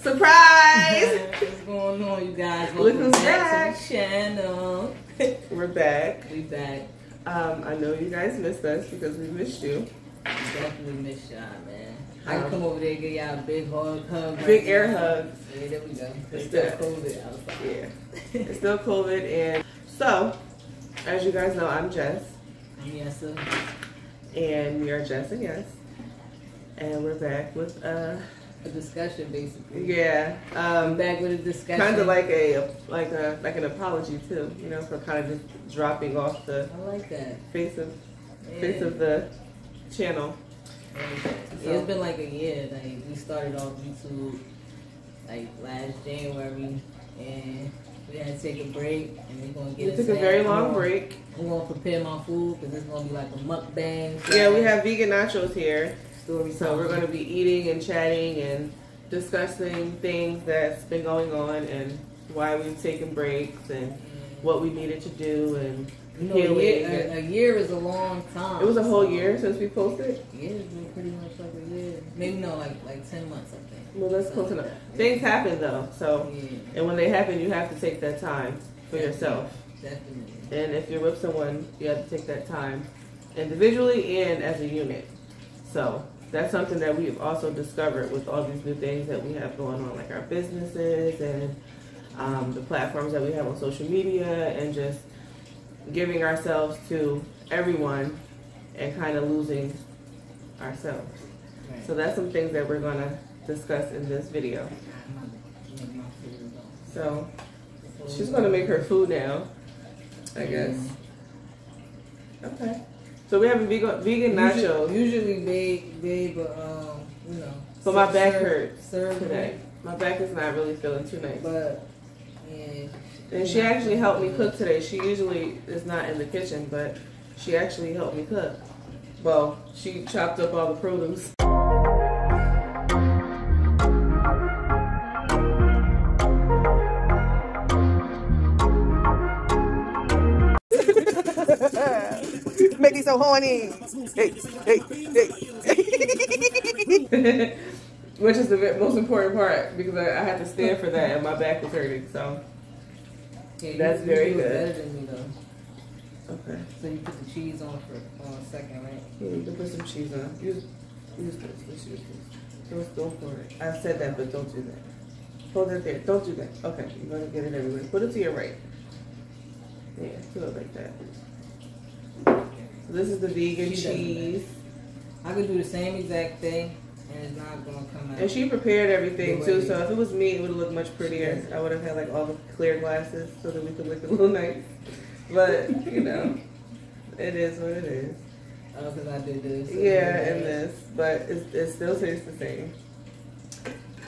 Surprise! What's going on, you guys? Look who's back back. to the channel. We're back. We back. I know you guys missed us because we missed you. We definitely missed y'all, man. I can come over there and give y'all a big hug. Big air hugs. Yeah, there we go. It's It's still that. COVID outside. Yeah. It's still COVID. And so, as you guys know, I'm Jess. Yes, sir. And we are Jes&Yes. And we're back with A discussion, basically. yeah. Back with a discussion. Kind of like an apology too, you know, for kind of just dropping off the I like that. face of the channel. Yeah, it's been like a year. Like we started off YouTube like last January, and we had to take a break, and we're gonna get. We took a very long break. I'm gonna prepare my food because it's gonna be like a mukbang. Yeah, we have vegan nachos here. Storytime. So we're going to be eating and chatting and discussing things that's been going on and why we've taken breaks and what we needed to do and a year is a long time. It was a whole year since we posted? Yeah, it's been pretty much like a year. Maybe no, like 10 months, I think. Well, that's close enough. Things happen though, so and when they happen, you have to take that time for yourself. Definitely. And if you're with someone, you have to take that time individually and as a unit. So that's something that we've also discovered with all these new things that we have going on, like our businesses and the platforms that we have on social media, and just giving ourselves to everyone and kind of losing ourselves. Right. So that's some things that we're going to discuss in this video. So she's going to make her food now, I guess. Okay. So we have a vegan nachos. Usually they, but you know. But my back hurts today. today. My back is not really feeling too nice. But yeah. And she actually helped me cook today. She usually is not in the kitchen, but she actually helped me cook. Well, she chopped up all the produce. Make me so horny. Hey. Which is the most important part because I had to stand for that and my back was hurting. So yeah, that's very good. Better than me though. Okay. So you put the cheese on for a second, right? Yeah, you can put some cheese on. Use this. Let's use this. Don't pour it. I said that, but don't do that. Hold it there. Don't do that. Okay, you're gonna get it everywhere. Put it to your right. Yeah, do it like that. So this is the vegan cheese. I could do the same exact thing, and it's not gonna come out. And she prepared everything too, so if it was me, it would have looked much prettier. I would have had like all the clear glasses so that we could look a little nice. But, you know, it is what it is. Oh, because I did this. Yeah, and this, but it still tastes the same.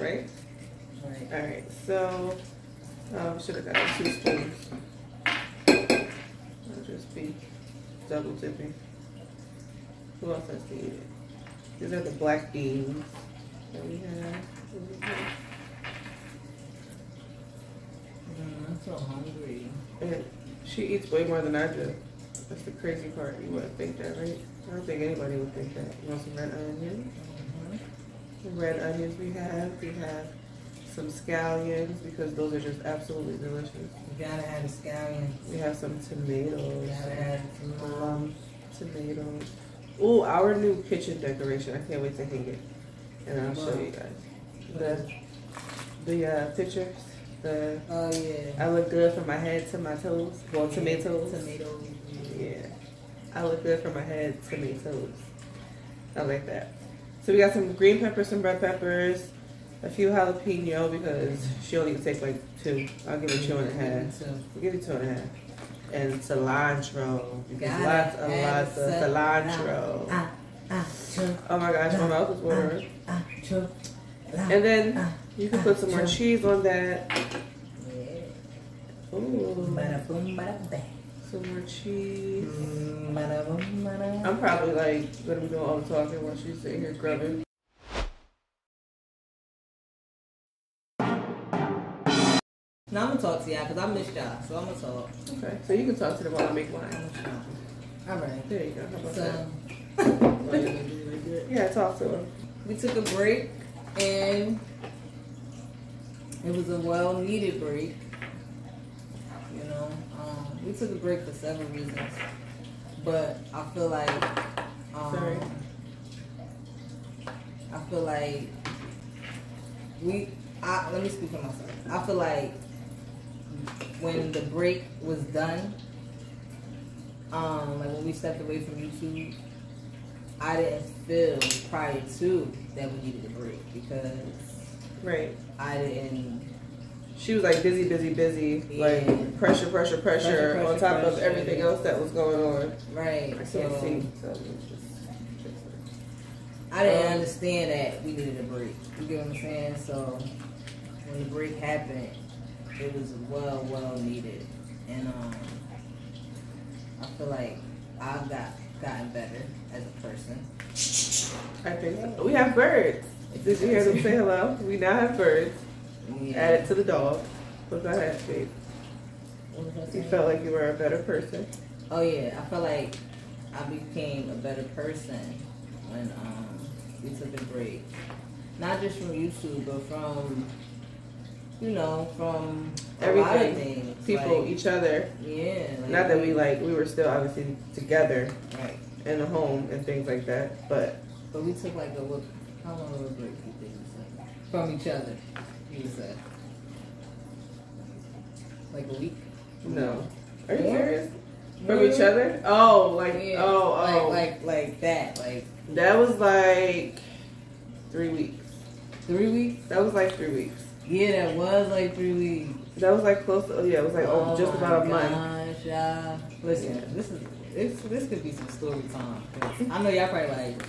Right? Right. Alright, so, should have got 2 spoons. I'll just be double dipping. Who else has to eat it? These are the black beans that we have. I'm so hungry. And she eats way more than I do. That's the crazy part. You wouldn't think that, right? I don't think anybody would think that. You want some red onions? The red onions we have. We have some scallions because those are just absolutely delicious. You gotta have the scallions. We have some tomatoes. You gotta have some tomatoes. Ooh, our new kitchen decoration. I can't wait to hang it. And I'll show you guys. The pictures. Oh yeah. I look good from my head to my toes. Well, tomatoes. Tomatoes. Yeah. I look good from my head to my toes. I like that. So we got some green peppers, some red peppers, a few jalapeno because she only can take like 2. I'll give her 2.5. I'll give you 2.5. And cilantro. Because lots of cilantro. Oh my gosh, my mouth is watering. And then you can put some more cheese on that. Ooh. Some more cheese. I'm probably like gonna be doing all the talking while she's sitting here grubbing. Now I'm gonna talk to y'all because I missed y'all, so I'm gonna talk. Okay, so you can talk to them while I make mine. Alright. There you go. How about So, that? Yeah, talk to them. we took a break and It was a well-needed break. You know, we took a break for several reasons, but I feel like, Sorry. I feel like let me speak for myself. I feel like when the break was done, like when we stepped away from YouTube, I didn't feel prior to that we needed a break because right. I didn't. She was like busy, Yeah. like pressure on top of everything else that was going on. Right. I can't see. So I didn't understand that we needed a break. You get what I'm saying? So when the break happened, it was well needed, and I feel like I've gotten better as a person. I think so. We have birds. Did you hear them say hello? We now have birds. Yeah. Added to the dog. What go ahead, babe. You felt like you were a better person. Oh yeah, I felt like I became a better person when we took a break. Not just from YouTube, but from from everything. A lot of things. People, like, each other. Yeah. Like, not that we were still obviously together, right, in a home and things like that, but we took like how long of a break you think you said? From each other, you said? Like a week? No. Are you More? serious? From each other? Oh, like, yeah. oh. Like that. Like, that was like 3 weeks. 3 weeks? That was like 3 weeks. Yeah, that was like 3 weeks. That was like close to, it was like just about a month. Gosh, y'all. Listen, this could be some story time. I know y'all probably like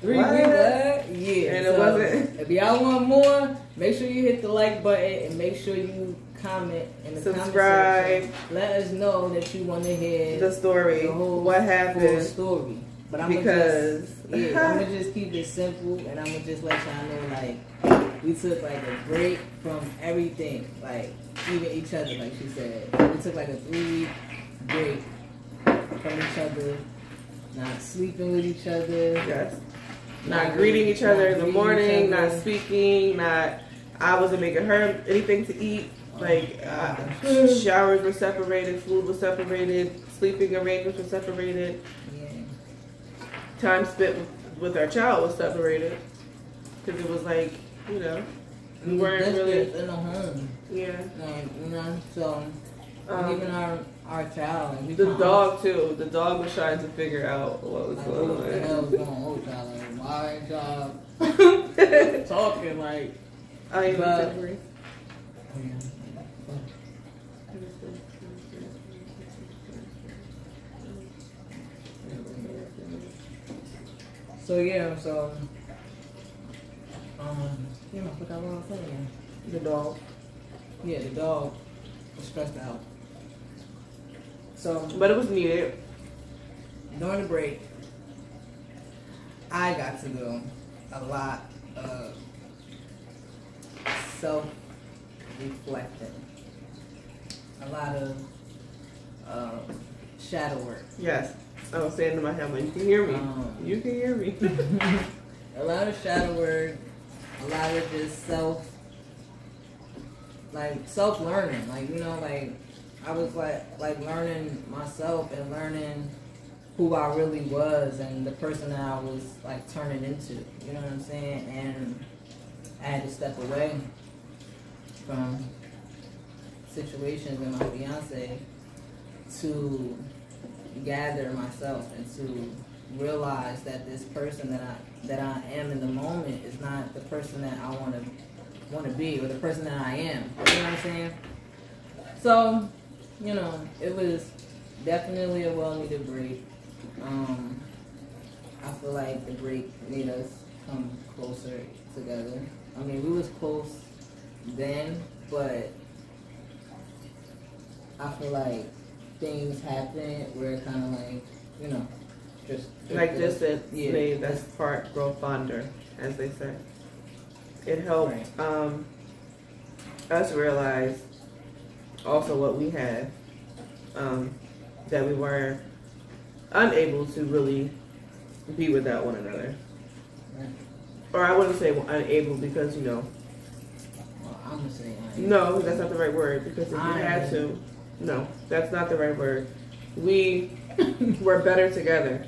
3 weeks. What? Yeah. And so it wasn't. If y'all want more, make sure you hit the like button and make sure you comment in the subscribe. comment section. Let us know that you want to hear the story. The whole what happened? Story. But I'm because gonna just keep it simple, and I'm gonna just let y'all know like we took like a break from everything, like even each other, like she said. We took like a 3-week break from each other, not sleeping with each other. Yes. Not greeting each other in the morning, not speaking, I wasn't making her anything to eat. Like, showers were separated, food was separated, sleeping arrangements were separated. Yeah. Time spent with our child was separated. Because it was like, we weren't really in the home. Yeah. So even our child. And the dog too. The dog was trying to figure out what was going on. What the hell was going on with y'all? Like, why ain't y'all talking like? I ain't separate. So I forgot what I was saying. The dog. Yeah, the dog was stressed out. So, but it was needed. During the break, I got to do a lot of self-reflecting, a lot of shadow work. Yes. I was saying to my hammer, you can hear me. You can hear me. A lot of shadow work, a lot of just self-learning. Like, I was like learning myself and learning who I really was and the person that I was like turning into. You know what I'm saying? And I had to step away from situations with my fiance to gather myself and to realize that this person that I am in the moment is not the person that I want to be or the person that I am. You know what I'm saying? So, it was definitely a well-needed break. I feel like the break made us come closer together. I mean, we was close then, but I feel like things happen where it kind of like, just like this, made us part grow fonder, as they say. It helped us realize also what we had, that we were unable to really be without one another. Right. Or I wouldn't say unable because, Well, I'm I'm gonna say no, that's not the right word, because if you had to, no, that's not the right word. We were better together,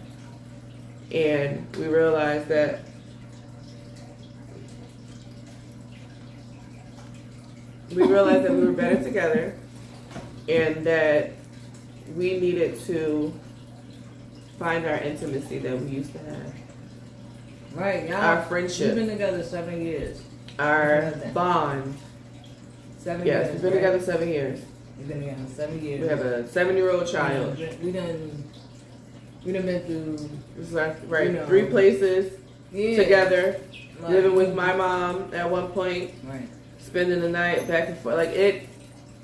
and we realized that we were better together, and that we needed to find our intimacy that we used to have. Right, y'all. Our friendship. We've been together 7 years. Our bond. 7 years. Yes, we've been together 7 years. We've been together 7 years. We have a 7-year-old child. We done been through. Right, you know, 3 places together. Like, living with my mom at one point. Right. Spending the night back and forth. Like it.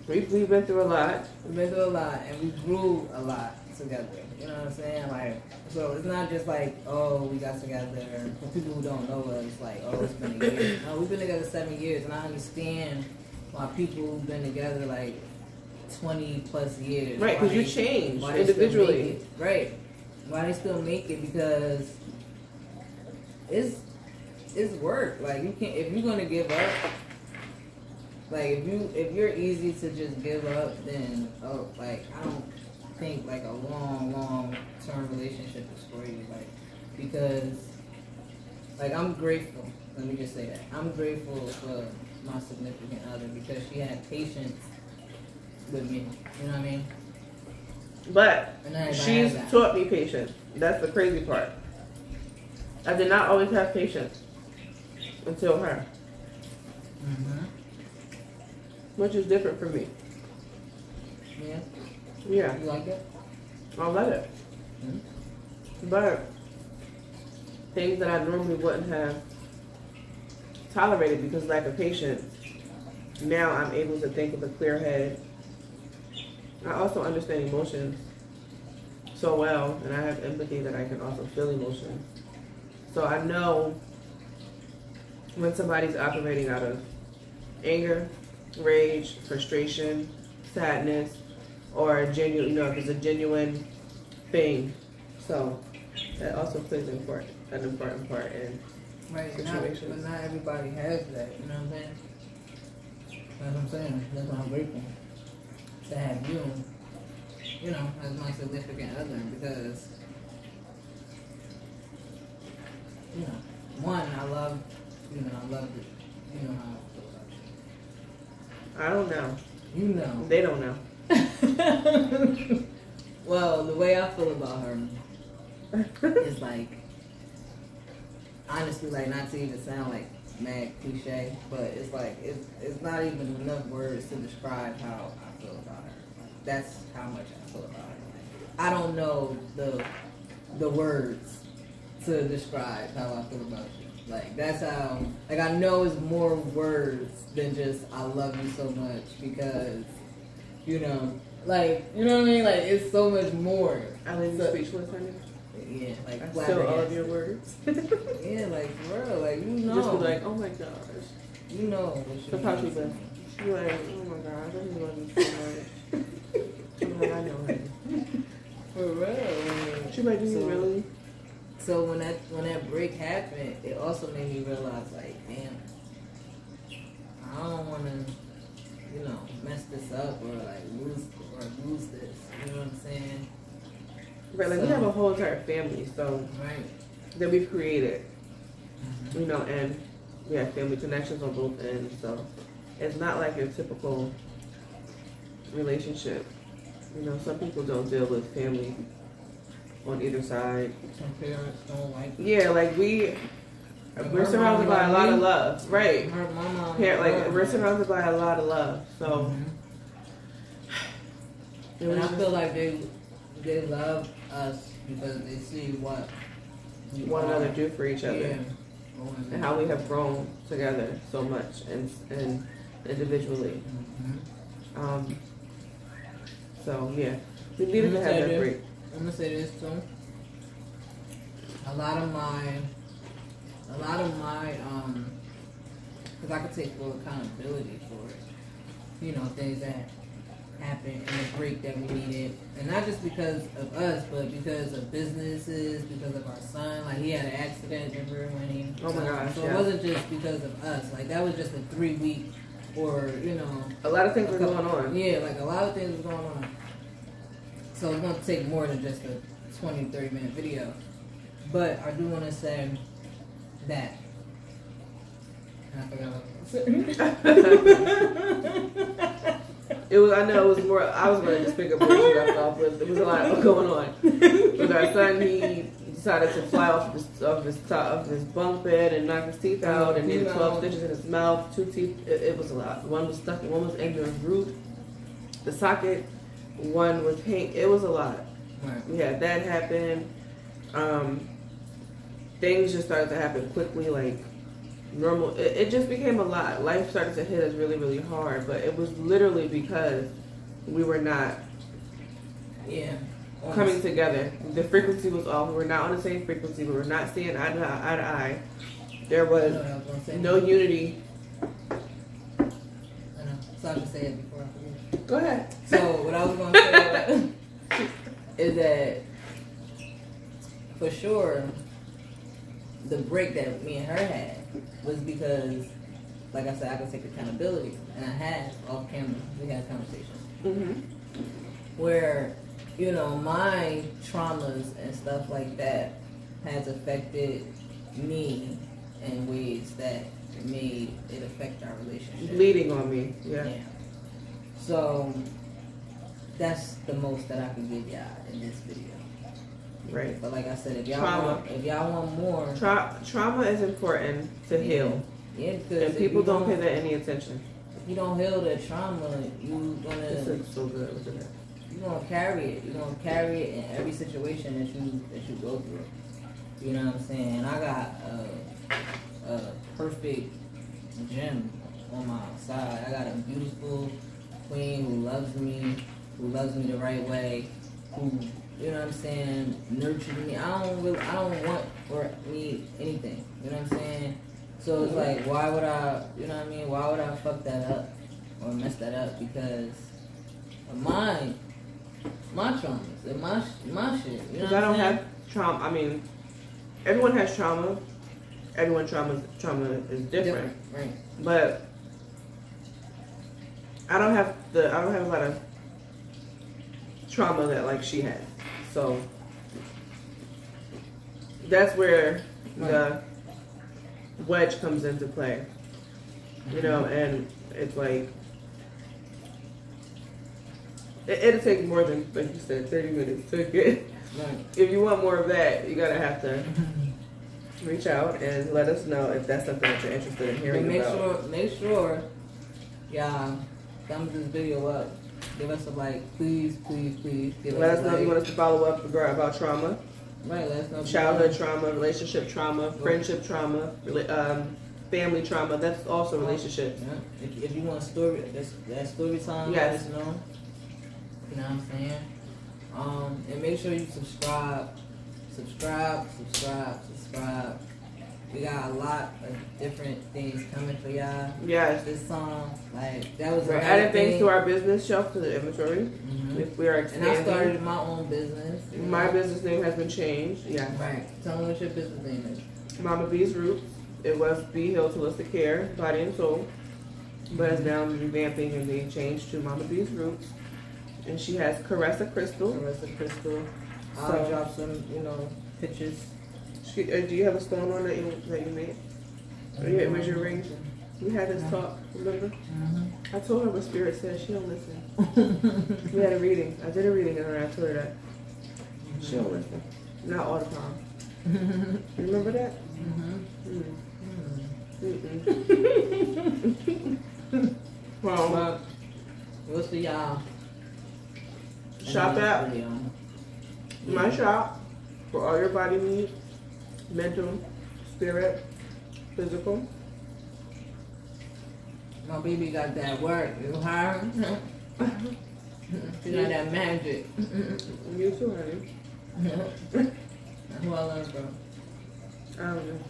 We've been through a lot. We've been through a lot, and we grew a lot together. You know what I'm saying? Like, so it's not just like, oh, we got together. For people who don't know us, like, oh, it's been a year. No, we've been together 7 years, and I understand why people who've been together like 20 plus years. Right, because you change individually. Right. Why they still make it? Because it's work. Like, you can't, if you're gonna give up. Like, if you're easy to just give up, then I don't think like a long term relationship is for you. Like, because like I'm grateful. Let me just say that I'm grateful for my significant other because she had patience with me. You know what I mean? But she's taught me patience. That's the crazy part. I did not always have patience until her. Mm-hmm. Which is different for me. Yeah? Yeah. You like it? I love it. Mm-hmm. But things that I normally wouldn't have tolerated because of lack of patience, now I'm able to think with a clear head. I also understand emotions so well, and I have empathy that I can also feel emotions. So I know when somebody's operating out of anger, rage, frustration, sadness, or genuine, if it's a genuine thing. So that also plays an important part in situations. But not everybody has that, you know what I'm saying? That's what I'm saying. That's why I'm grateful to have you, as my significant other, because, one, I love it. You know how I feel about you. I don't know. You know. They don't know. Well, the way I feel about her is like, honestly, like, not to even sound like mad cliche, but it's like, it's not even enough words to describe how I feel about her. Like, that's how much I feel about her. Like, I don't know the words to describe how I feel about you. Like, that's how, like, I know it's more words than just, I love you so much, because, like, you know what I mean? Like, it's so much more. I leave you speechless, honey. Yeah, like, I still all of your words. Yeah, like, for real, like, Just be like, oh my gosh. You know what so how she been? She like, oh my gosh, I just love you so much. I'm like, I know, honey. For real. She like, do you really? So when that break happened, it also made me realize, like, damn, I don't want to, mess this up or like lose this. You know what I'm saying? Right, like, we have a whole entire family, so that we've created, and we have family connections on both ends. So it's not like your typical relationship. Some people don't deal with family on either side. Some parents don't like it. Yeah, like we're surrounded by a lot of love, right? My mom, we're surrounded by a lot of love, so. And I feel like they love us because they see what one another do for each other, and how we have grown together so much and individually. So yeah, we needed to have that break. I'm gonna say this too. A lot of my, because I could take full accountability for it. Things that happened in the break that we needed, and not just because of us, but because of businesses, because of our son. Like, he had an accident, remember when he? Oh my gosh! So it wasn't just because of us. Like, that was just a 3-week or, you know. A lot of things were going on. Yeah, like a lot of things were going on. So it's going to take more than just a 20, 30-minute video. But I do want to say that. I forgot what I was saying. It was. I know it was more. I was going to just pick up where she left off with. There was a lot going on. With our son, he decided to fly off his bunk bed and knock his teeth out, and then 12 stitches in his mouth, 2 teeth. It was a lot. One was stuck. One was in the root, the socket. One was pain. It was a lot. Right. We had that happen. Things just started to happen quickly, like normal. It just became a lot. Life started to hit us really, really hard, but it was literally because we were not coming together. The frequency was off. We were not on the same frequency. We were not seeing eye to eye. There was no unity. I know. So I should say it before I forget. Go ahead. So what I was going to say is that for sure the break that me and her had was because, like I said, I could take accountability, and I had off camera. We had conversations where, you know, my traumas and stuff like that has affected me in ways that made it affect our relationship. Bleeding on me. Yeah. So that's the most that I can give y'all in this video. Right. But like I said, if y'all want more, trauma is important to heal. Yeah, and people don't pay that any attention. If you don't heal the trauma, This looks so good. Look at that. You're gonna carry it. You're gonna carry it in every situation that you go through. You know what I'm saying? And I got a perfect gem on my side. I got a beautiful queen who loves me the right way, who, you know what I'm saying, nurtured me. I don't want or need anything. You know what I'm saying? So it's like, why would I, you know what I mean? Why would I fuck that up or mess that up? Because of my traumas and my shit. You know what I don't I'm saying? have trauma. I mean, everyone has trauma. Everyone's trauma is different. Right. But I don't have a lot of trauma that like she had. So that's where the wedge comes into play. You know, and it's like it'll take more than, like you said, 30 minutes to get. Right. If you want more of that, you gotta have to reach out and let us know if that's something that you're interested in hearing about. Make sure, y'all, thumbs this video up. Give us a like, please. Let us know if you want us to follow up about trauma. Right, let us know. Childhood trauma, relationship trauma, friendship trauma, family trauma. That's also relationships. Yeah. If you want that story time, yes. Let us know. You know what I'm saying? And make sure you subscribe. We got a lot of different things coming for y'all. Yes. This song, like, that was. We're adding things to our business shelf, to the inventory. Mm-hmm. We are expanding. And I started my own business. My business name has been changed. Yeah. Right. Tell me what your business name is. Mama B's Roots. It was Be Healed Holistic Care, Body and Soul, but it's now revamping and being changed to Mama B's Roots. And she has Caressa Crystal. I'll drop some, pictures. Do you have a stone on that you made? Where's your ring? We had this talk, remember? Mm-hmm. I told her what Spirit said. She don't listen. We had a reading. I did a reading and I told her that. She don't listen. Not all the time. You remember that? Well, we'll see y'all. Shop at my shop for all your body needs, mental, spirit, physical. My baby got that work. You heard? She got that magic. You too, honey. Who I learned from? I don't know.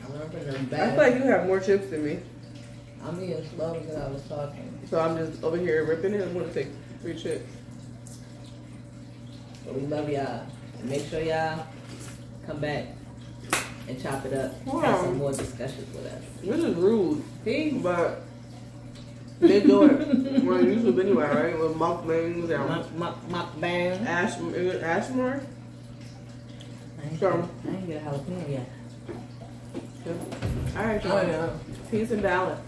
I learned from them I bad. feel like you have more chips than me. I'm being slow because I was talking. So I'm just over here ripping it. I'm going to take 3 chips. But we love y'all. And make sure y'all come back and chop it up. Wow. Have some more discussions with us. This is rude. Peace. But They do it on YouTube anyway, right? With mukbangs and Mukbang. Ashmore. I ain't get a jalapeno yet. All right, y'all. Peace and balance.